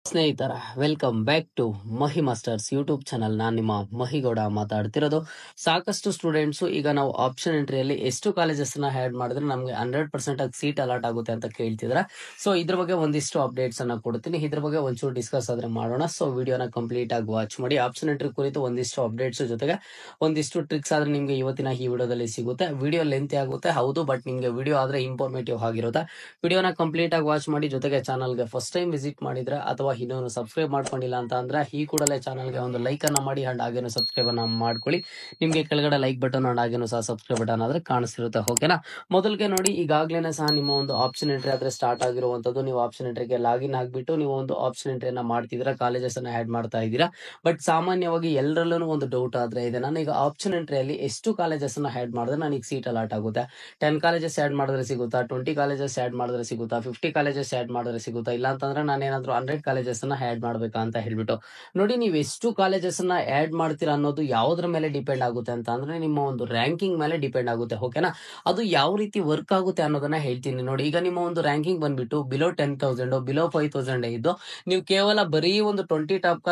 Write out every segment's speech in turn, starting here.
ಸ್ನೇಹಿತರ welcome back to Mahi masters YouTube channel. ನಾನು ನಿಮ್ಮ ಮಹಿಗೌಡ ಮಾತಾಡ್ತಿರೋದು. ಸಾಕಷ್ಟು ಸ್ಟೂಡೆಂಟ್ಸ್ ಈಗ ನಾವು ಆಪ್ಷನ್ ಎಂಟ್ರಿಯಲ್ಲಿ ಎಷ್ಟು ಕಾಲೇಜಸ್ ನ ಆಡ್ ಮಾಡಿದ್ರೆ ನಮಗೆ 100% ಆಗಿ ಸೀಟ್ ಅಲಾಟ್ ಆಗುತ್ತೆ ಅಂತ ಕೇಳ್ತಿದ್ರ. ಸೊ ಇದ್ರ ಬಗ್ಗೆ ಒಂದಿಷ್ಟು ಅಪ್ಡೇಟ್ಸ್ ಅನ್ನ ಕೊಡ್ತೀನಿ. ಇದ್ರ ಬಗ್ಗೆ ಒಂಚೂರು ಡಿಸ್ಕಸ್ ಆದ್ರೆ ಮಾಡೋಣ. ಸೊ ವಿಡಿಯೋನ ಕಂಪ್ಲೀಟ್ ಆಗಿ ವಾಚ್ ಮಾಡಿ. ಆಪ್ಷನ್ ಎಂಟ್ರಿ ಕುರಿತು ಒಂದಿಷ್ಟು ಅಪ್ಡೇಟ್ಸ್ ಜೊತೆಗೆ ಒಂದಿಷ್ಟು ಟ್ರಿಕ್ಸ್ ಆದ್ರೆ ನಿಮ್ಗೆ ಇವತ್ತಿನ ಈ ವಿಡಿಯೋದಲ್ಲಿ ಸಿಗುತ್ತೆ. ವಿಡಿಯೋ ಲೆಂತ್ ಆಗುತ್ತೆ ಹೌದು, ಬಟ್ ನಿಮ್ಗೆ ವಿಡಿಯೋ ಆದ್ರೆ ಇನ್ಫಾರ್ಮೇಟಿವ್ ಆಗಿರುತ್ತೆ. ವಿಡಿಯೋನ ಕಂಪ್ಲೀಟ್ ಆಗಿ ವಾಚ್ ಮಾಡಿ. ಜೊತೆಗೆ ಚಾನಲ್ಗೆ ಫಸ್ಟ್ ಟೈಮ್ ವಿಸಿಟ್ ಮಾಡಿದ್ರೆ ಅಥವಾ ಇನ್ನೊಂದು ಸಬ್ಸ್ಕ್ರೈಬ್ ಮಾಡ್ಕೊಂಡಿಲ್ಲ ಅಂತ ಅಂದ್ರೆ ಈ ಕೂಡಲೇ ಚಾನಲ್ಗೆ ಒಂದು ಲೈಕ್ ಅನ್ನ ಮಾಡಿ ಅಂಡ್ ಹಾಗೇನು ಸಬ್ಸ್ಕ್ರೈಬ್ ಅನ್ನ ಮಾಡ್ಕೊಳ್ಳಿ. ನಿಮ್ಗೆ ಕೆಳಗಡೆ ಲೈಕ್ ಬಟನ್ ಅಂಡ್ ಹಾಗೇನು ಸಹ ಸಬ್ಸ್ಕ್ರೈಬ್ ಬಟನ್ ಆದ್ರೆ ಕಾಣಿಸ್ತಿರುತ್ತೆ. ಓಕೆನಾ? ಮೊದಲಿಗೆ ನೋಡಿ, ಈಗಾಗಲೇ ಸಹ ನಿಮ್ಮ ಒಂದು ಆಪ್ಷನ್ ಎಂಟ್ರಿ ಆದ್ರೆ ಸ್ಟಾರ್ಟ್ ಆಗಿರುವಂತದ್ದು. ನೀವು ಆಪ್ಷನ್ ಎಂಟ್ರಿಗೆ ಲಾಗಿನ್ ಆಗ್ಬಿಟ್ಟು ನೀವು ಒಂದು ಆಪ್ಷನ್ ಎಂಟ್ರಿಯನ್ನ ಮಾಡ್ತಿದ್ದೀರಾ, ಕಾಲೇಜಸ್ ಅನ್ನ ಆಡ್ ಮಾಡ್ತಾ ಇದ್ದೀರಾ. ಬಟ್ ಸಾಮಾನ್ಯವಾಗಿ ಎಲ್ಲರಲ್ಲೂ ಒಂದು ಡೌಟ್ ಆದ್ರೆ ಇದೆ, ನಾನು ಈಗ ಆಪ್ಷನ್ ಎಂಟ್ರಿಯಲ್ಲಿ ಎಷ್ಟು ಕಾಲೇಜಸ್ ಅನ್ನ ಆಡ್ ಮಾಡಿದ್ರೆ ನನಗೆ ಸೀಟ್ ಅಲಾಟ್ ಆಗುತ್ತೆ? 10 ಕಾಲೇಜಸ್ ಆಡ್ ಮಾಡಿದ್ರೆ ಸಿಗುತ್ತಾ? 20 ಕಾಲೇಜಸ್ ಆಡ್ ಮಾಡಿದ್ರೆ ಸಿಗುತ್ತಾ? 50 ಕಾಲೇಜಸ್ ಆಡ್ ಮಾಡಿದ್ರೆ ಸಿಗುತ್ತಾ? ಇಲ್ಲ ಅಂತಂದ್ರೆ ನಾನೇನಾದ್ರೂ 100 ಕಾಲೇಜಸ್ ಅನ್ನ ಆಡ್ ಮಾಡ್ಬೇಕಾ ಅಂತ ಹೇಳ್ಬಿಟ್ಟು ನೋಡಿ. ನೀವು ಎಷ್ಟು ಕಾಲೇಜಸ್ ಅನ್ನ ಆಡ್ ಮಾಡ್ತೀರಾ ಅನ್ನೋದು ಯಾವುದ್ರ ಮೇಲೆ ಡಿಪೆಂಡ್ ಆಗುತ್ತೆ ಅಂತ ಅಂದ್ರೆ ನಿಮ್ಮ ಒಂದು ರ್ಯಾಂಕಿಂಗ್ ಮೇಲೆ ಡಿಪೆಂಡ್ ಆಗುತ್ತೆ. ಓಕೆನಾ? ಅದು ಯಾವ ರೀತಿ ವರ್ಕ್ ಆಗುತ್ತೆ ಅನ್ನೋದನ್ನ ಹೇಳ್ತೀನಿ ನೋಡಿ. ಈಗ ನಿಮ್ಮ ಒಂದು ರ್ಯಾಂಕಿಂಗ್ ಬಂದ್ಬಿಟ್ಟು ಬಿಲೋ 10,000 ಬಿಲೋ 5,000 ಇದ್ದು ನೀವು ಕೇವಲ ಬರೀ ಒಂದು 20 ಟಾಪ್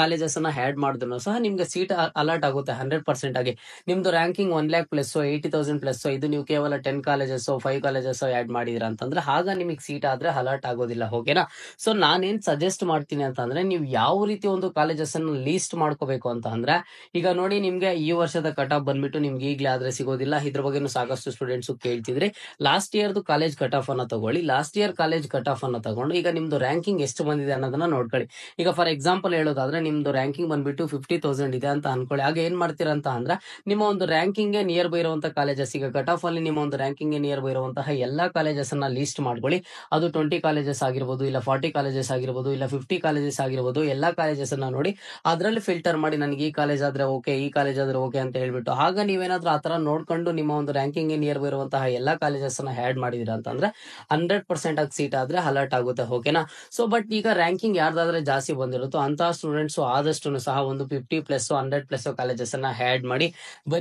ಕಾಲೇಜಸ್ ಅನ್ನ ಆಡ್ ಮಾಡಿದ್ರು ಸಹ ನಿಮ್ಗೆ ಸೀಟ್ ಅಲಾಟ್ ಆಗುತ್ತೆ 100% ಆಗಿ. ನಿಮ್ದು ರ್ಯಾಂಕಿಂಗ್ 1 lakh ಪ್ಲಸ್ 80,000 ಪ್ಲಸ್ ಇದು ನೀವು ಕೇವಲ 10 ಕಾಲೇಜಸ್ 5 ಕಾಲೇಜಸ್ ಆಡ್ ಮಾಡಿದಿರ ಅಂತಂದ್ರೆ ಆಗ ನಿಮಗೆ ಸೀಟ್ ಆದ್ರೆ ಅಲಾಟ್ ಆಗೋದಿಲ್ಲ. ಓಕೆನಾ? ಸೊ ನಾನೇನ್ ಸಜೆಸ್ಟ್ ಮಾಡ್ತೀನಿ ಅಂತ ಅಂದ್ರೆ ನೀವು ಯಾವ ರೀತಿ ಒಂದು ಕಾಲೇಜಸ್ ಅನ್ನು ಲೀಸ್ಟ್ ಮಾಡ್ಕೋಬೇಕು ಅಂತ ಅಂದ್ರೆ, ಈಗ ನೋಡಿ ನಿಮ್ಗೆ ಈ ವರ್ಷದ ಕಟ್ ಆಫ್ ಬಂದ್ಬಿಟ್ಟು ನಿಮ್ಗೆ ಈಗಲೇ ಆದ್ರೆ ಸಿಗೋದಿಲ್ಲ. ಇದ್ರ ಬಗ್ಗೆ ಸಾಕಷ್ಟು ಸ್ಟೂಡೆಂಟ್ಸ್ ಕೇಳ್ತಿದ್ರೆ ಲಾಸ್ಟ್ ಇಯರ್ದು ಕಾಲೇಜ್ ಕಟ್ ಆಫ್ ಅನ್ನ ತಗೊಳ್ಳಿ. Last year college cut off ಅನ್ನ ತಗೊಂಡು ಈಗ ನಿಮ್ದು ರ್ಯಾಂಕಿಂಗ್ ಎಷ್ಟು ಬಂದಿದೆ ಅನ್ನೋದನ್ನ ನೋಡ್ಕೊಳ್ಳಿ. ಈಗ ಫಾರ್ ಎಕ್ಸಾಂಪಲ್ ಹೇಳೋದಾದ್ರೆ ನಿಮ್ದು ರ್ಯಾಂಕಿಂಗ್ ಬಂದ್ಬಿಟ್ಟು 50,000 ಇದೆ ಅಂತ ಅನ್ಕೊಳ್ಳಿ. ಆಗ ಏನ್ ಮಾಡ್ತೀರಾ ಅಂತ ಅಂದ್ರೆ ನಿಮ್ಮ ಒಂದು ರ್ಯಾಂಕಿಂಗ್ ಗೆ ನಿಯರ್ ಬೈ ಇರುವಂತಹ ಕಾಲೇಜಸ್, ಈಗ ಕಟ್ ಆಫ್ ಅಲ್ಲಿ ನಿಮ್ಮ ಒಂದು ರ್ಯಾಂಕಿಂಗ್ ಗೆ ನಿಯರ್ ಬೈ ಇರುವಂತಹ ಎಲ್ಲಾ ಕಾಲೇಜಸ್ ಅನ್ನ ಲೀಸ್ಟ್ ಮಾಡ್ಕೊಳ್ಳಿ. ಅದು 20 ಕಾಲೇಜಸ್ ಆಗಿರ್ಬೋದು, ಇಲ್ಲ 40 ಕಾಲೇಜಸ್ ಆಗಿರ್ಬೋದು, ಇಲ್ಲ 50 ಕಾಲೇಜಸ್ ಆಗಿರ್ಬೋದು. ಎಲ್ಲಾ ಕಾಲೇಜಸ್ ಅನ್ನ ನೋಡಿ ಅದ್ರಲ್ಲಿ ಫಿಲ್ಟರ್ ಮಾಡಿ ನನಗೆ ಈ ಕಾಲೇಜ್ ಆದ್ರೆ ಓಕೆ, ಈ ಕಾಲೇಜ್ ಆದ್ರೆ ಓಕೆ ಅಂತ ಹೇಳ್ಬಿಟ್ಟು ಆಗ ನೀವೇನಾದ್ರೂ ಆತರ ನೋಡ್ಕೊಂಡು ನಿಮ್ಮ ಒಂದು ರ್ಯಾಂಕಿಂಗ್ ಗೆ ನಿಯರ್ ಬೈ ಇರುವಂತಹ ಎಲ್ಲಾ ಕಾಲೇಜಸ್ ಅನ್ನ ಆಡ್ ಮಾಡಿದಿರಾ ಅಂತಂದ್ರೆ 100% ಆಗಿ ಸೀಟ್ ಆದ್ರೆ ಅಲರ್ಟ್ ಆಗುತ್ತೆ. ಓಕೆನಾ? ಸೊ ಬಟ್ ಈಗ ರ್ಯಾಂಕಿಂಗ್ ಯಾರ್ದಾದ್ರೆ ಜಾಸ್ತಿ ಬಂದಿರುತ್ತೋ ಅಂತಹ ಸ್ಟೂಡೆಂಟ್ಸ್ ಆದಷ್ಟು ಸಹ ಒಂದು 50 ಪ್ಲಸ್ 100 ಪ್ಲಸ್ ಕಾಲೇಜಸ್ ಅನ್ನ ಆಡ್ ಮಾಡಿ.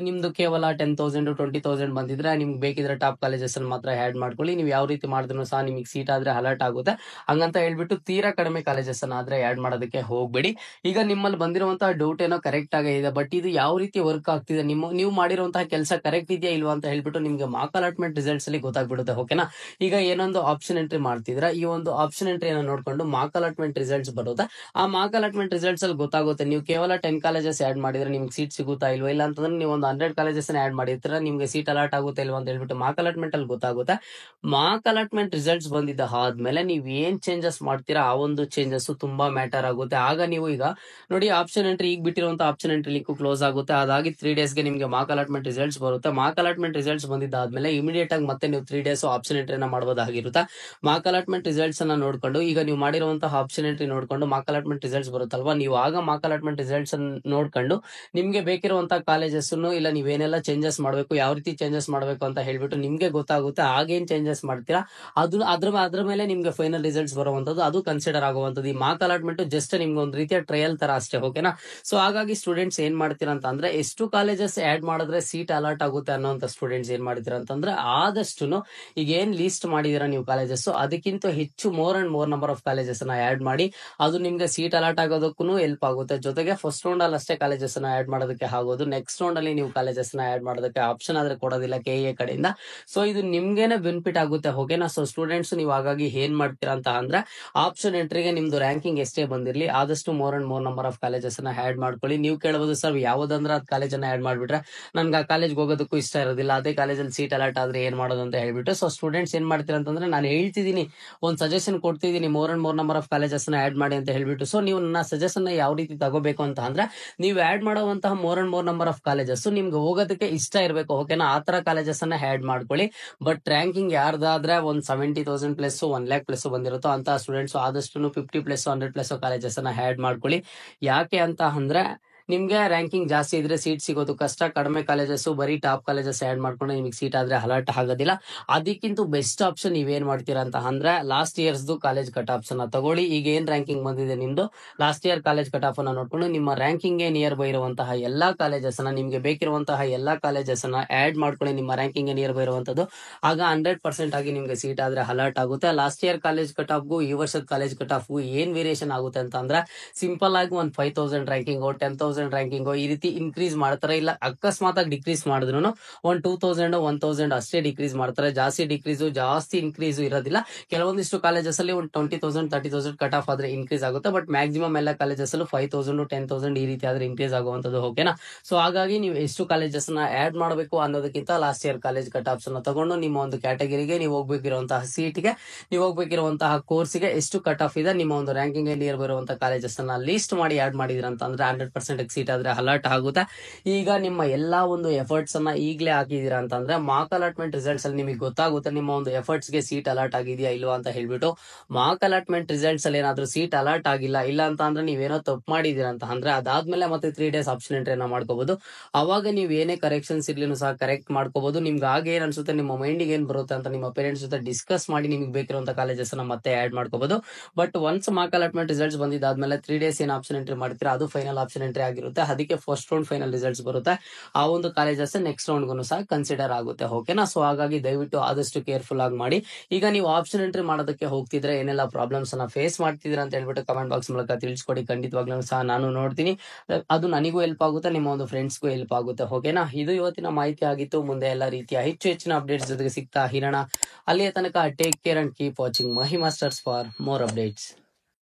ನಿಮ್ದು ಕೇವಲ 10,000 20,000 ಬಂದಿದ್ರೆ ನಿಮ್ಗೆ ಬೇಕಿದ್ರೆ ಟಾಪ್ ಕಾಲೇಜಸ್ ಅನ್ನ ಮಾತ್ರ ಆಡ್ ಮಾಡ್ಕೊಳ್ಳಿ. ನೀವು ಯಾವ ರೀತಿ ಮಾಡಿದ್ರು ಸಹ ನಿಮಗೆ ಸೀಟ್ ಆದ್ರೆ ಅಲರ್ಟ್ ಆಗುತ್ತೆ. ಹಂಗಂತ ಹೇಳ್ಬಿಟ್ಟು ತೀರಾ ಕಡಿಮೆ ಕಾಲೇಜಸ್ ಅನ್ನ ಆದ್ರೆ ಆಡ್ ಮಾಡೋದಕ್ಕೆ ಹೋಗ್ಬೇಡಿ. ಈಗ ನಿಮ್ಮಲ್ಲಿ ಬಂದಿರುವಂತಹ ಡೌಟ್ ಏನೋ ಕರೆಕ್ಟ್ ಆಗೇ ಇದೆ, ಬಟ್ ಇದು ಯಾವ ರೀತಿ ವರ್ಕ್ ಆಗ್ತಿದೆ, ನೀವು ಮಾಡಿರುವಂತಹ ಕೆಲಸ ಕರೆಕ್ಟ್ ಇದೆಯಾ ಇಲ್ವಾ ಅಂತ ಹೇಳ್ಬಿಟ್ಟು ನಿಮ್ಗೆ ಮಾರ್ಕ್ ಅಲಾಟ್ಮೆಂಟ್ ರಿಸಲ್ಟ್ಸ್ ಅಲ್ಲಿ ಗೊತ್ತಾಗ್ಬಿಡುತ್ತೆ. ಓಕೆನಾ? ಈಗ ಏನೊಂದು ಆಪ್ಷನ್ ಎಂಟ್ರಿ ಮಾಡ್ತಿದ್ರ, ಈ ಒಂದು ಆಪ್ಷನ್ ಎಂಟ್ರಿಯನ್ನು ನೋಡ್ಕೊಂಡು ಮಾರ್ಕ್ ಅಲಾಟ್ಮೆಂಟ್ ರಿಸಲ್ಟ್ಸ್ ಬರುತ್ತೆ. ಆ ಮಾರ್ಕ್ ಅಲಾಟ್ಮೆಂಟ್ ರಿಸಲ್ಟ್ಸ್ ಅಲ್ಲಿ ಗೊತ್ತಾಗುತ್ತೆ ನೀವು ಕೇವಲ 10 ಕಾಲೇಜಸ್ ಆಡ್ ಮಾಡಿದ್ರೆ ನಿಮ್ಗೆ ಸೀಟ್ ಸಿಗುತ್ತಾ ಇಲ್ವಾ, ಇಲ್ಲ ಅಂತಂದ್ರೆ ನೀವು ಒಂದು 100 ಕಾಲೇಜಸ್ ಆಡ್ ಮಾಡಿರ್ತೀರ ನಿಮ್ಗೆ ಸೀಟ್ ಅಲಾಟ್ ಆಗುತ್ತೆ ಇಲ್ವಾ ಅಂತ ಹೇಳ್ಬಿಟ್ಟು ಮಾರ್ಕ್ ಅಲಾಟ್ಮೆಂಟ್ ಅಲ್ಲಿ ಗೊತ್ತಾಗುತ್ತೆ. ಮಾರ್ಕ್ ಅಲಾಟ್ಮೆಂಟ್ ರಿಸಲ್ಟ್ಸ್ ಬಂದಿದ್ದ ಆದ್ಮೇಲೆ ನೀವು ಏನ್ ಚೇಂಜಸ್ ಮಾಡ್ತೀರಾ ಆ ಒಂದು ಚೇಂಜಸ್ ತುಂಬಾ ಮ್ಯಾಟರ್ ಆಗುತ್ತೆ. ಆಗ ನೀವು ಈಗ ನೋಡಿ ಆಪ್ಷನ್ ಎಂಟ್ರಿ ಈಗ ಬಿಟ್ಟಿರುವಂತ ಆಪ್ಷನ್ ಎಂಟ್ರಿ ಲಿಂಕ್ ಕ್ಲೋಸ್ ಆಗುತ್ತೆ. ಅದಾಗಿ 3 days ಗೆ ನಿಮಗೆ ಮಾರ್ಕ್ ಅಲಾಟ್ಮೆಂಟ್ ರಿಸಲ್ಟ್ಸ್ ಬರುತ್ತೆ. ಮಾರ್ಕ್ ಅಲಾಟ್ಮೆಂಟ್ ರಿಸಲ್ಟ್ಸ್ ಬಂದಿದ್ದಾದ್ಮೇಲೆ ಇಮಿಡಿಯೇಟ್ ಆಗಿ ಮತ್ತೆ ನೀವು 3 days ಆಪ್ಷನ್ ಎಂಟ್ರಿನ ಮಾಡಬಹುದಾಗಿರುತ್ತೆ. ಮಾರ್ಕ್ ಅಲಾಟ್ಮೆಂಟ್ ರಿಸಲ್ಟ್ಸ್ ಅನ್ನ ನೋಡ್ಕೊಂಡು ಈಗ ನೀವು ಮಾಡಿರುವಂತಹ ಆಪ್ಷನ್ ಎಂಟ್ರಿ ನೋಡ್ಕೊಂಡು ಮಾರ್ಕ್ ಅಲಾಟ್ಮೆಂಟ್ ರಿಸಲ್ಟ್ಸ್ ಬರುತ್ತಲ್ವಾ, ನೀವು ಆಗ ಮಾರ್ಕ್ ಅಲಾಟ್ಮೆಂಟ್ ರಿಸಲ್ಟ್ಸ್ ಅನ್ನು ನೋಡ್ಕೊಂಡು ನಿಮ್ಗೆ ಬೇಕಿರುವಂತಹ ಕಾಲೇಜಸ್ ಇಲ್ಲ ನೀವೇನೆಲ್ಲ ಚೇಂಜಸ್ ಮಾಡಬೇಕು, ಯಾವ ರೀತಿ ಚೇಂಜಸ್ ಮಾಡಬೇಕು ಅಂತ ಹೇಳ್ಬಿಟ್ಟು ನಿಮ್ಗೆ ಗೊತ್ತಾಗುತ್ತೆ. ಆಗೇನ್ ಚೇಂಜಸ್ ಮಾಡ್ತೀರಾ ಅದು ಅದ್ರ ಮೇಲೆ ನಿಮ್ಗೆ ಫೈನಲ್ ರಿಸಲ್ಟ್ಸ್ ಬರುವಂತದ್ದು ಅದು ಕನ್ಸಿಡರ್ ಆಗುವಂತದ್ದು. ಈ ಮಾರ್ಕ್ ಅಲಾಟ್ಮೆಂಟ್ ಜಸ್ಟ್ ನಿಮ್ಗೆ ಒಂದು ರೀತಿಯ ಟ್ರಯಲ್ ತರ ಅಷ್ಟೇ. ಓಕೆನಾ? ಸೊ ಹಾಗಾಗಿ ಸ್ಟೂಡೆಂಟ್ಸ್ ಏನ್ ಮಾಡ್ತೀರಾ ಅಂತ ಅಂದ್ರೆ ಎಷ್ಟು ಕಾಲೇಜಸ್ ಆಡ್ ಮಾಡಿದ್ರೆ ಸೀಟ್ ಅಲಾಟ್ ಆಗುತ್ತೆ ಅನ್ನೋಂತ ಸ್ಟೂಡೆಂಟ್ಸ್ ಏನ್ ಮಾಡ್ತೀರಾ ಅಂತಂದ್ರೆ ಆದಷ್ಟು ಈಗ ಏನ್ ಲೀಸ್ಟ್ ಮಾಡಿದೀರಾ ನೀವು ಕಾಲೇಜಸ್ ಅದಕ್ಕಿಂತ ಹೆಚ್ಚು more and more number of colleges ಅನ್ನ ಆಡ್ ಮಾಡಿ. ಅದು ನಿಮ್ಗೆ ಸೀಟ್ ಅಲಾಟ್ ಆಗೋದಕ್ಕೂ ಹೆಲ್ಪ್ ಆಗುತ್ತೆ. ಜೊತೆಗೆ ಫಸ್ಟ್ ರೌಂಡ್ ಅಲ್ಲಿ ಅಷ್ಟೇ ಕಾಲೇಜಸ್ ಅನ್ನ ಆಡ್ ಮಾಡೋದಕ್ಕೆ ಆಗೋದು, ನೆಕ್ಸ್ಟ್ ರೌಂಡ್ ಅಲ್ಲಿ ನೀವು ಕಾಲೇಜಸ್ ನ ಆಡ್ ಮಾಡೋದಕ್ಕೆ ಆಪ್ಷನ್ ಆದ್ರೆ ಕೊಡೋದಿಲ್ಲ ಕೆಎ ಕಡೆಯಿಂದ. ಸೊ ಇದು ನಿಮ್ಗೇನೆ ಬೆನಿಫಿಟ್ ಆಗುತ್ತೆ. ಓಕೆನಾ? ಸೊ ಸ್ಟೂಡೆಂಟ್ಸ್ ನೀವು ಹಾಗಾಗಿ ಏನ್ ಮಾಡ್ತೀರಾ ಅಂತ ಅಂದ್ರೆ ಆಪ್ಷನ್ ಎಂಟ್ರಿಗೆ ನಿಮ್ದು ರ್ಯಾಂಕಿಂಗ್ ಎಷ್ಟೇ ಬಂದಿರಲಿ ಆದಷ್ಟು more and more number of colleges ಅನ್ನ ಆಡ್ ಮಾಡ್ಕೊಳ್ಳಿ. ನೀವು ಕೇಳಬಹುದು ಸರ್ ಯಾವ್ದಂದ್ರೆ ಅದ್ ಕಾಲೇಜ್ ಅನ್ನ ಆಡ್ ಮಾಡ್ಬಿಟ್ರೆ ನನ್ಗೆ ಆ ಕಾಲೇಜ್ ಹೋಗೋದಕ್ಕೂ ಇಷ್ಟ ಇರೋದಿಲ್ಲ, ಅದೇ ಕಾಲೇಜಲ್ಲಿ ಸೀಟ್ ಅಲಾಟ್ ಆದ್ರೆ ಏನ್ ಮಾಡೋದು ಅಂತ ಹೇಳ್ಬಿಟ್ಟು. ಸೊ ಸ್ಟೂಡೆಂಟ್ಸ್ ಏನ್ ಮಾಡ್ತೀರಾ ಅಂತಂದ್ರೆ ನಾನು ಹೇಳ್ತಿದ್ದೀನಿ, ಒಂದು ಸಜೆಷನ್ ಕೊಡ್ತಿದ್ದೀನಿ, more and more number of colleges ನ ಆಡ್ ಮಾಡಿ ಅಂತ ಹೇಳ್ಬಿಟ್ಟು. ಸೊ ನೀವು ನನ್ನ ಸಜೆಷನ್ ಯಾವ ರೀತಿ ತಗೋಬೇಕು ಅಂತ ಅಂದ್ರೆ ನೀವು ಆಡ್ ಮಾಡುವಂತಹ more and more number of colleges ನಿಮ್ಗೆ ಹೋಗೋದಕ್ಕೆ ಇಷ್ಟ ಇರಬೇಕು. ಓಕೆನಾ? ಆತರ ಕಾಲೇಜಸ್ ಅನ್ನ ಆಡ್ ಮಾಡ್ಕೊಳ್ಳಿ. ಬಟ್ ರ್ಯಾಂಕಿಂಗ್ ಯಾರ್ದಾದ್ರೆ ಒಂದು 70,000 ಪ್ಲಸ್ 1 lakh ಪ್ಲಸ್ ಬಂದಿರುತ್ತೋ ಅಂತ ಸ್ಟೂಡೆಂಟ್ಸ್ ಆದಷ್ಟು 50 ಪ್ಲಸ್ 100 ಪ್ಲಸ್ ಕಾಲೇಜಸ್ ಅನ್ನ ಆಡ್ ಮಾಡ್ಕೊಳ್ಳಿ. ಯಾಕೆ ಅಂತ ಅಂದ್ರೆ ನಿಮ್ಗೆ ರ್ಯಾಂಕಿಂಗ್ ಜಾಸ್ತಿ ಇದ್ರೆ ಸೀಟ್ ಸಿಗೋದು ಕಷ್ಟ. ಕಡಿಮೆ ಕಾಲೇಜಸ್ ಬರೀ ಟಾಪ್ ಕಾಲೇಜಸ್ ಆಡ್ ಮಾಡ್ಕೊಂಡು ನಿಮಗೆ ಸೀಟ್ ಆದ್ರೆ ಅಲರ್ಟ್ ಆಗೋದಿಲ್ಲ. ಅದಕ್ಕಿಂತ ಬೆಸ್ಟ್ ಆಪ್ಷನ್ ನೀವೇನ್ ಮಾಡ್ತೀರಾ ಅಂತ ಅಂದ್ರೆ last years college cut offs ಅನ್ನ ತಗೊಳ್ಳಿ. ಈಗ ಏನ್ ರ್ಯಾಂಕಿಂಗ್ ಬಂದಿದೆ ನಿಮ್ದು last year college cut off ಅನ್ನ ನೋಡ್ಕೊಂಡು ನಿಮ್ಮ ರ್ಯಾಂಕಿಂಗ್ ನಿಯರ್ ಬೈ ಇರುವಂತಹ ಎಲ್ಲಾ ಕಾಲೇಜಸ್ ಅನ್ನ ನಿಮ್ಗೆ ಬೇಕಿರುವಂತಹ ಎಲ್ಲಾ ಕಾಲೇಜಸ್ ಅನ್ನ ಆಡ್ ಮಾಡ್ಕೊಳ್ಳಿ ನಿಮ್ಮ ರ್ಯಾಂಕಿಂಗ್ ನಿಯರ್ ಬೈ ಇರುವಂತದ್ದು. ಆಗ 100% ಆಗಿ ನಿಮ್ಗೆ ಸೀಟ್ ಆದ್ರೆ ಅಲರ್ಟ್ ಆಗುತ್ತೆ. ಲಾಸ್ಟ್ ಇಯರ್ ಕಾಲೇಜ್ ಕಟ್ ಆಫ್ಗೂ ಈ ವರ್ಷದ ಕಾಲೇಜ್ ಕಟ್ ಆಫ್ಗೂ ಏನ್ ವೇರಿಯೇಷನ್ ಆಗುತ್ತೆ ಅಂತ ಅಂದ್ರೆ ಸಿಂಪಲ್ ಆಗಿ ಒಂದು 5000 ರ್ಯಾಂಕಿಂಗ್ 10,000 ರ್ಯಾಂಕಿಂಗ್ ಈ ರೀತಿ ಇನ್ಕ್ರೀಸ್ ಮಾಡ್ತಾರೆ. ಇಲ್ಲ ಅಕಸ್ಮಾತ್ ಆಗಿ ಡಿಕ್ರೀಸ್ ಮಾಡಿದ್ರು ಒಂದು 2000 1000 ಅಷ್ಟೇ ಡಿಕ್ರೀಸ್ ಮಾಡ್ತಾರೆ. ಜಾಸ್ತಿ ಡಿಕ್ರೀಸ್ ಜಾಸ್ತಿ ಇನ್ಕ್ರೀಸ್ ಇರೋದಿಲ್ಲ. ಕೆಲವೊಂದಿಷ್ಟು ಕಾಲೇಜಸ್ ಅಲ್ಲಿ ಒಂದು 20,000 30,000 ಕಟ್ ಆಫ್ ಆದ್ರೆ ಇನ್ಕ್ರೀಸ್ ಆಗುತ್ತೆ. ಬಟ್ ಮ್ಯಾಕ್ಸಿಮಮ್ ಎಲ್ಲ ಕಾಲೇಜಸ್ ಅಲ್ಲೂ 5,000 10,000 ಈ ರೀತಿ ಆದ್ರೆ ಇನ್ಕ್ರೀಸ್ ಆಗುವಂತದ್ದು. ಓಕೆನಾ. ಸೊ ಹಾಗಾಗಿ ನೀವು ಎಷ್ಟು ಕಾಲೇಜಸ್ ನ ಆಡ್ ಮಾಡಬೇಕು ಅನ್ನೋದಕ್ಕಿಂತ last year college cut offs ಅನ್ನ ತಗೊಂಡು ನಿಮ್ಮ ಒಂದು ಕ್ಯಾಟಗರಿಗೆ ನೀವು ಹೋಗ್ಬೇಕಿರುವಂತಹ ಸೀಟ್ಗೆ ನೀವು ಹೋಗ್ಬೇಕಿರುವಂತಹ ಕೋರ್ಸ್ಗೆ ಎಷ್ಟು ಕಟ್ ಆಫ್ ಇದೆ ನಿಮ್ಮ ಒಂದು ರ್ಯಾಂಕಿಂಗ್ ನಿಯರ್ ಬರುವಂತಹ ಕಾಲೇಜಸ್ ಅನ್ನ ಲಿಸ್ಟ್ ಮಾಡಿ ಆಡ್ ಮಾಡಿದ್ರ ಅಂತ ಅಂದ್ರೆ 100% ಸೀಟ್ ಆದ್ರೆ ಅಲರ್ಟ್ ಆಗುತ್ತೆ. ಈಗ ನಿಮ್ಮ ಎಲ್ಲಾ ಒಂದು ಎಫರ್ಟ್ಸ್ ಅನ್ನ ಈಗಲೇ ಹಾಕಿದೀರಾ ಅಂತಂದ್ರೆ ಮಾರ್ಕ್ ಅಲಾಟ್ಮೆಂಟ್ ರಿಸಲ್ಟ್ಸ್ ಅಲ್ಲಿ ನಿಮಗೆ ಗೊತ್ತಾಗುತ್ತೆ ನಿಮ್ಮ ಒಂದು ಎಫರ್ಟ್ಸ್ ಗೆ ಸೀಟ್ ಅಲರ್ಟ್ ಆಗಿದೆಯಾ ಇಲ್ವಾ ಅಂತ ಹೇಳ್ಬಿಟ್ಟು. ಮಾರ್ಕ್ ಅಲಾಟ್ಮೆಂಟ್ ರಿಸಲ್ಟ್ಸ್ ಅಲ್ಲಿ ಏನಾದ್ರೂ ಸೀಟ್ ಅಲರ್ಟ್ ಆಗಿಲ್ಲ ಇಲ್ಲ ಅಂತ ಅಂದ್ರೆ ನೀವೇನೋ ತಪ್ಪು ಮಾಡಿದೀರಾ ಅಂತ ಅಂದ್ರೆ ಅದಾದ್ಮೇಲೆ ಮತ್ತೆ 3 days ಆಪ್ಷನ್ ಎಂಟ್ರಿನ ಮಾಡ್ಕೋಬಹುದು. ಅವಾಗ ನೀವು ಏನೇ ಕರೆಕ್ಷನ್ಸ್ ಇರ್ಲಿನೂ ಸಹ ಕರೆಕ್ಟ್ ಮಾಡ್ಕೋಬಹುದು. ನಿಮ್ಗೆ ಆಗ ಏನ್ ಅನ್ಸುತ್ತೆ ನಿಮ್ಮ ಮೈಂಡಿಗೆ ಏನ್ ಬರುತ್ತೆ ಅಂತ ನಿಮ್ಮ ಪೇರೆಂಟ್ಸ್ ಜೊತೆ ಡಿಸ್ಕಸ್ ಮಾಡಿ ನಿಮ್ಗೆ ಬೇಕಿರುವಂತ ಕಾಲೇಜಸ್ ಅನ್ನ ಮತ್ತೆ ಆಡ್ ಮಾಡ್ಕೋಬಹುದು. But once mark allotment results ಬಂದಿದ್ದಾದ್ಮೇಲೆ 3 days ಏನ್ ಆಪ್ಷನ್ ಎಂಟ್ರಿ ಮಾಡ್ತೀರಾ ಅದು ಫೈನಲ್ ಆಪ್ಷನ್ ಎಂಟ್ರಿ ಆಗಿರುತ್ತೆ. ಅದಕ್ಕೆ ಫಸ್ಟ್ ರೌಂಡ್ ಫೈನಲ್ ರಿಸಲ್ಟ್ಸ್ ಬರುತ್ತೆ. ಆ ಒಂದು ಕಾಲೇಜಸ್ ನೆಕ್ಸ್ಟ್ ರೌಂಡ್ಗೂ ಸಹ ಕನ್ಸಿಡರ್ ಆಗುತ್ತೆ. ಓಕೆನಾ. ಸೊ ಹಾಗಾಗಿ ದಯವಿಟ್ಟು ಆದಷ್ಟು ಕೇರ್ಫುಲ್ ಆಗಿ ಮಾಡಿ. ಈಗ ನೀವು ಆಪ್ಷನ್ ಎಂಟ್ರಿ ಮಾಡೋದಕ್ಕೆ ಹೋಗ್ತಿದ್ರೆ ಏನೆಲ್ಲ ಪ್ರಾಬ್ಲಮ್ಸ್ ಅನ್ನ ಫೇಸ್ ಮಾಡ್ತಿದ್ದೀರಾ ಅಂತ ಹೇಳ್ಬಿಟ್ಟು ಕಮೆಂಟ್ ಬಾಕ್ಸ್ ಮೂಲಕ ತಿಳಿಸ್ಕೊಡಿ. ಖಂಡಿತವಾಗ್ಲೂ ಸಹ ನಾನು ನೋಡ್ತೀನಿ. ಅದು ನನಗೂ ಹೆಲ್ಪ್ ಆಗುತ್ತೆ, ನಿಮ್ಮ ಒಂದು ಫ್ರೆಂಡ್ಸ್ಗೂ ಹೆಲ್ಪ್ ಆಗುತ್ತೆ. ಓಕೆನಾ. ಇದು ಇವತ್ತಿನ ಮಾಹಿತಿ ಆಗಿತ್ತು. ಮುಂದೆ ಎಲ್ಲ ರೀತಿಯ ಹೆಚ್ಚಿನ ಅಪ್ಡೇಟ್ಸ್ ಜೊತೆಗೆ ಸಿಗ್ತಾ ಇರೋಣ. ಅಲ್ಲಿಯ ತನಕ take care and keep watching Mahi masters for more updates.